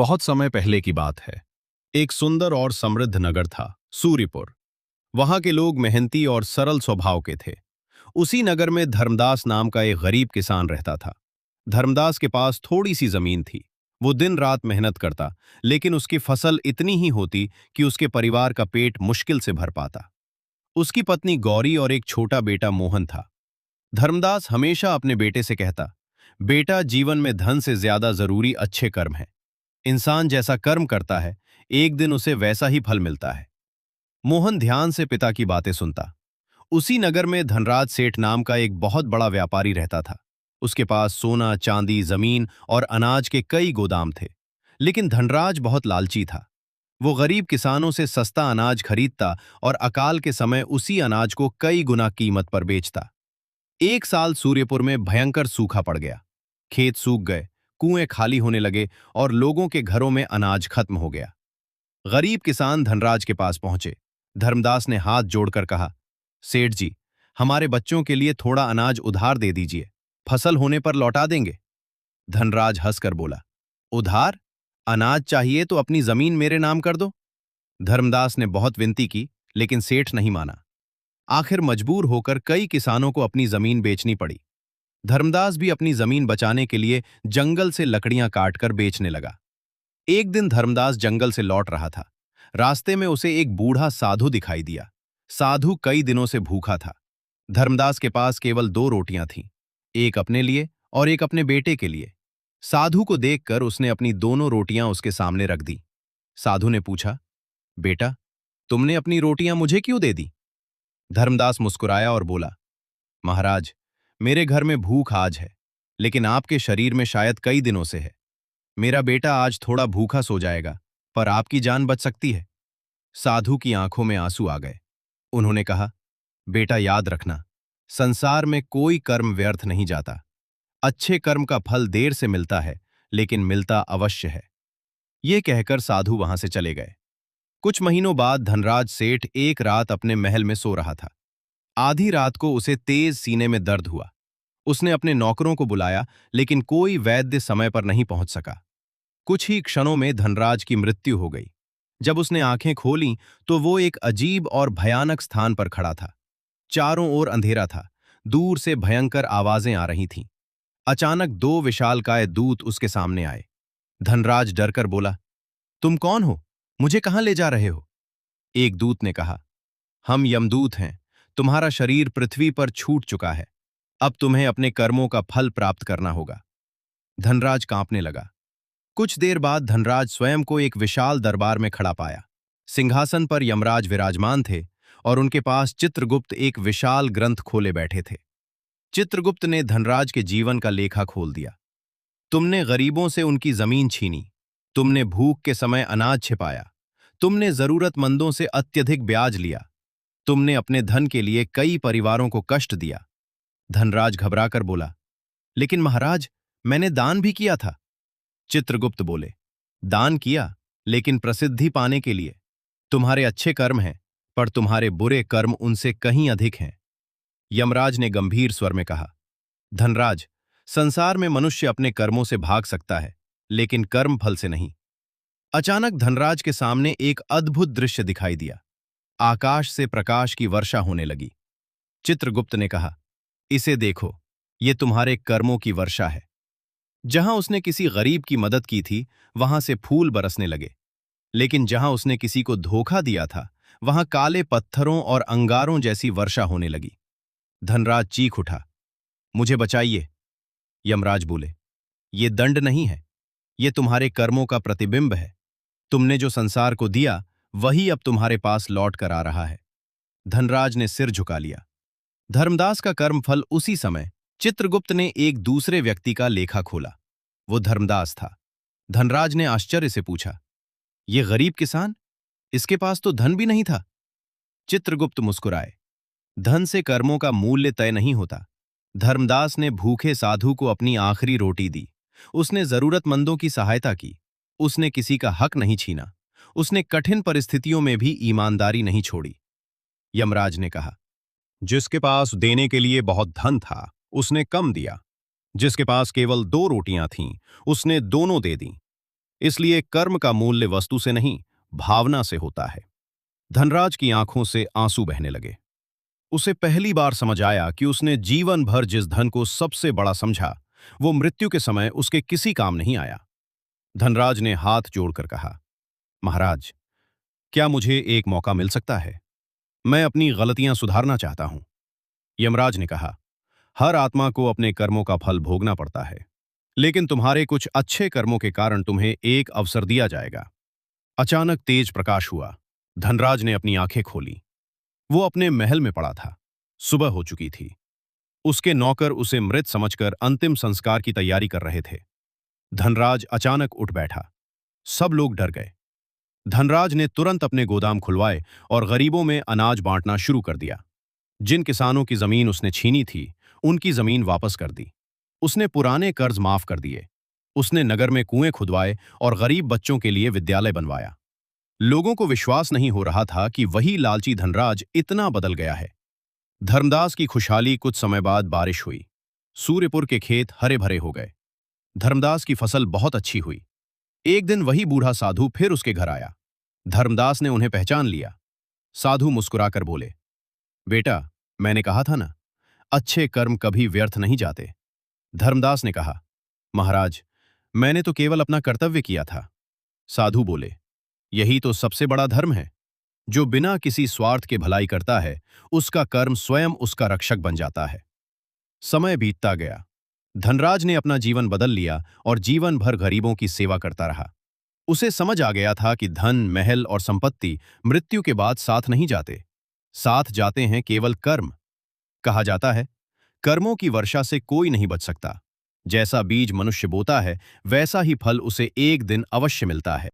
बहुत समय पहले की बात है। एक सुंदर और समृद्ध नगर था, सूर्यपुर। वहां के लोग मेहनती और सरल स्वभाव के थे। उसी नगर में धर्मदास नाम का एक गरीब किसान रहता था। धर्मदास के पास थोड़ी सी जमीन थी। वो दिन रात मेहनत करता, लेकिन उसकी फसल इतनी ही होती कि उसके परिवार का पेट मुश्किल से भर पाता। उसकी पत्नी गौरी और एक छोटा बेटा मोहन था। धर्मदास हमेशा अपने बेटे से कहता, बेटा, जीवन में धन से ज्यादा जरूरी अच्छे कर्म हैं। इंसान जैसा कर्म करता है, एक दिन उसे वैसा ही फल मिलता है। मोहन ध्यान से पिता की बातें सुनता। उसी नगर में धनराज सेठ नाम का एक बहुत बड़ा व्यापारी रहता था। उसके पास सोना, चांदी, जमीन और अनाज के कई गोदाम थे। लेकिन धनराज बहुत लालची था। वो गरीब किसानों से सस्ता अनाज खरीदता और अकाल के समय उसी अनाज को कई गुना कीमत पर बेचता। एक साल सूर्यपुर में भयंकर सूखा पड़ गया। खेत सूख गए, कुएं खाली होने लगे और लोगों के घरों में अनाज खत्म हो गया। गरीब किसान धनराज के पास पहुंचे। धर्मदास ने हाथ जोड़कर कहा, सेठ जी, हमारे बच्चों के लिए थोड़ा अनाज उधार दे दीजिए, फसल होने पर लौटा देंगे। धनराज हंसकर बोला, उधार? अनाज चाहिए तो अपनी जमीन मेरे नाम कर दो। धर्मदास ने बहुत विनती की, लेकिन सेठ नहीं माना। आखिर मजबूर होकर कई किसानों को अपनी जमीन बेचनी पड़ी। धर्मदास भी अपनी जमीन बचाने के लिए जंगल से लकड़ियां काटकर बेचने लगा। एक दिन धर्मदास जंगल से लौट रहा था। रास्ते में उसे एक बूढ़ा साधु दिखाई दिया। साधु कई दिनों से भूखा था। धर्मदास के पास केवल दो रोटियां थीं, एक अपने लिए और एक अपने बेटे के लिए। साधु को देखकर उसने अपनी दोनों रोटियां उसके सामने रख दी। साधु ने पूछा, बेटा, तुमने अपनी रोटियां मुझे क्यों दे दी? धर्मदास मुस्कुराया और बोला, महाराज, मेरे घर में भूख आज है, लेकिन आपके शरीर में शायद कई दिनों से है। मेरा बेटा आज थोड़ा भूखा सो जाएगा, पर आपकी जान बच सकती है। साधु की आंखों में आंसू आ गए। उन्होंने कहा, बेटा, याद रखना, संसार में कोई कर्म व्यर्थ नहीं जाता। अच्छे कर्म का फल देर से मिलता है, लेकिन मिलता अवश्य है। ये कहकर साधु वहां से चले गए। कुछ महीनों बाद धनराज सेठ एक रात अपने महल में सो रहा था। आधी रात को उसे तेज सीने में दर्द हुआ। उसने अपने नौकरों को बुलाया, लेकिन कोई वैद्य समय पर नहीं पहुंच सका। कुछ ही क्षणों में धनराज की मृत्यु हो गई। जब उसने आंखें खोलीं, तो वो एक अजीब और भयानक स्थान पर खड़ा था। चारों ओर अंधेरा था। दूर से भयंकर आवाजें आ रही थीं। अचानक दो विशालकाय दूत उसके सामने आए। धनराज डरकर बोला, तुम कौन हो? मुझे कहां ले जा रहे हो? एक दूत ने कहा, हम यमदूत हैं। तुम्हारा शरीर पृथ्वी पर छूट चुका है। अब तुम्हें अपने कर्मों का फल प्राप्त करना होगा। धनराज कांपने लगा। कुछ देर बाद धनराज स्वयं को एक विशाल दरबार में खड़ा पाया। सिंहासन पर यमराज विराजमान थे और उनके पास चित्रगुप्त एक विशाल ग्रंथ खोले बैठे थे। चित्रगुप्त ने धनराज के जीवन का लेखा खोल दिया। तुमने गरीबों से उनकी जमीन छीनी। तुमने भूख के समय अनाज छिपाया। तुमने जरूरतमंदों से अत्यधिक ब्याज लिया। तुमने अपने धन के लिए कई परिवारों को कष्ट दिया। धनराज घबराकर बोला, लेकिन महाराज, मैंने दान भी किया था। चित्रगुप्त बोले, दान किया, लेकिन प्रसिद्धि पाने के लिए। तुम्हारे अच्छे कर्म हैं, पर तुम्हारे बुरे कर्म उनसे कहीं अधिक हैं। यमराज ने गंभीर स्वर में कहा, धनराज, संसार में मनुष्य अपने कर्मों से भाग सकता है, लेकिन कर्म फल से नहीं। अचानक धनराज के सामने एक अद्भुत दृश्य दिखाई दिया। आकाश से प्रकाश की वर्षा होने लगी। चित्रगुप्त ने कहा, इसे देखो, ये तुम्हारे कर्मों की वर्षा है। जहां उसने किसी गरीब की मदद की थी, वहां से फूल बरसने लगे। लेकिन जहां उसने किसी को धोखा दिया था, वहां काले पत्थरों और अंगारों जैसी वर्षा होने लगी। धनराज चीख उठा, मुझे बचाइए। यमराज बोले, ये दंड नहीं है, ये तुम्हारे कर्मों का प्रतिबिंब है। तुमने जो संसार को दिया, वही अब तुम्हारे पास लौट कर आ रहा है। धनराज ने सिर झुका लिया। धर्मदास का कर्मफल उसी समय चित्रगुप्त ने एक दूसरे व्यक्ति का लेखा खोला। वो धर्मदास था। धनराज ने आश्चर्य से पूछा, ये गरीब किसान, इसके पास तो धन भी नहीं था। चित्रगुप्त मुस्कुराए, धन से कर्मों का मूल्य तय नहीं होता। धर्मदास ने भूखे साधु को अपनी आखिरी रोटी दी। उसने जरूरतमंदों की सहायता की। उसने किसी का हक नहीं छीना। उसने कठिन परिस्थितियों में भी ईमानदारी नहीं छोड़ी। यमराज ने कहा, जिसके पास देने के लिए बहुत धन था, उसने कम दिया। जिसके पास केवल दो रोटियां थीं, उसने दोनों दे दी। इसलिए कर्म का मूल्य वस्तु से नहीं, भावना से होता है। धनराज की आंखों से आंसू बहने लगे। उसे पहली बार समझ आया कि उसने जीवन भर जिस धन को सबसे बड़ा समझा, वो मृत्यु के समय उसके किसी काम नहीं आया। धनराज ने हाथ जोड़कर कहा, महाराज, क्या मुझे एक मौका मिल सकता है? मैं अपनी गलतियां सुधारना चाहता हूं। यमराज ने कहा, हर आत्मा को अपने कर्मों का फल भोगना पड़ता है, लेकिन तुम्हारे कुछ अच्छे कर्मों के कारण तुम्हें एक अवसर दिया जाएगा। अचानक तेज प्रकाश हुआ। धनराज ने अपनी आंखें खोली। वो अपने महल में पड़ा था। सुबह हो चुकी थी। उसके नौकर उसे मृत समझकर अंतिम संस्कार की तैयारी कर रहे थे। धनराज अचानक उठ बैठा। सब लोग डर गए। धनराज ने तुरंत अपने गोदाम खुलवाए और गरीबों में अनाज बांटना शुरू कर दिया। जिन किसानों की जमीन उसने छीनी थी, उनकी जमीन वापस कर दी। उसने पुराने कर्ज माफ कर दिए। उसने नगर में कुएं खुदवाए और गरीब बच्चों के लिए विद्यालय बनवाया। लोगों को विश्वास नहीं हो रहा था कि वही लालची धनराज इतना बदल गया है। धर्मदास की खुशहाली कुछ समय बाद बारिश हुई। सूर्यपुर के खेत हरे भरे हो गए। धर्मदास की फसल बहुत अच्छी हुई। एक दिन वही बूढ़ा साधु फिर उसके घर आया। धर्मदास ने उन्हें पहचान लिया। साधु मुस्कुराकर बोले, बेटा, मैंने कहा था ना, अच्छे कर्म कभी व्यर्थ नहीं जाते। धर्मदास ने कहा, महाराज, मैंने तो केवल अपना कर्तव्य किया था। साधु बोले, यही तो सबसे बड़ा धर्म है। जो बिना किसी स्वार्थ के भलाई करता है, उसका कर्म स्वयं उसका रक्षक बन जाता है। समय बीतता गया। धनराज ने अपना जीवन बदल लिया और जीवन भर गरीबों की सेवा करता रहा। उसे समझ आ गया था कि धन, महल और संपत्ति मृत्यु के बाद साथ नहीं जाते। साथ जाते हैं केवल कर्म। कहा जाता है, कर्मों की वर्षा से कोई नहीं बच सकता। जैसा बीज मनुष्य बोता है, वैसा ही फल उसे एक दिन अवश्य मिलता है।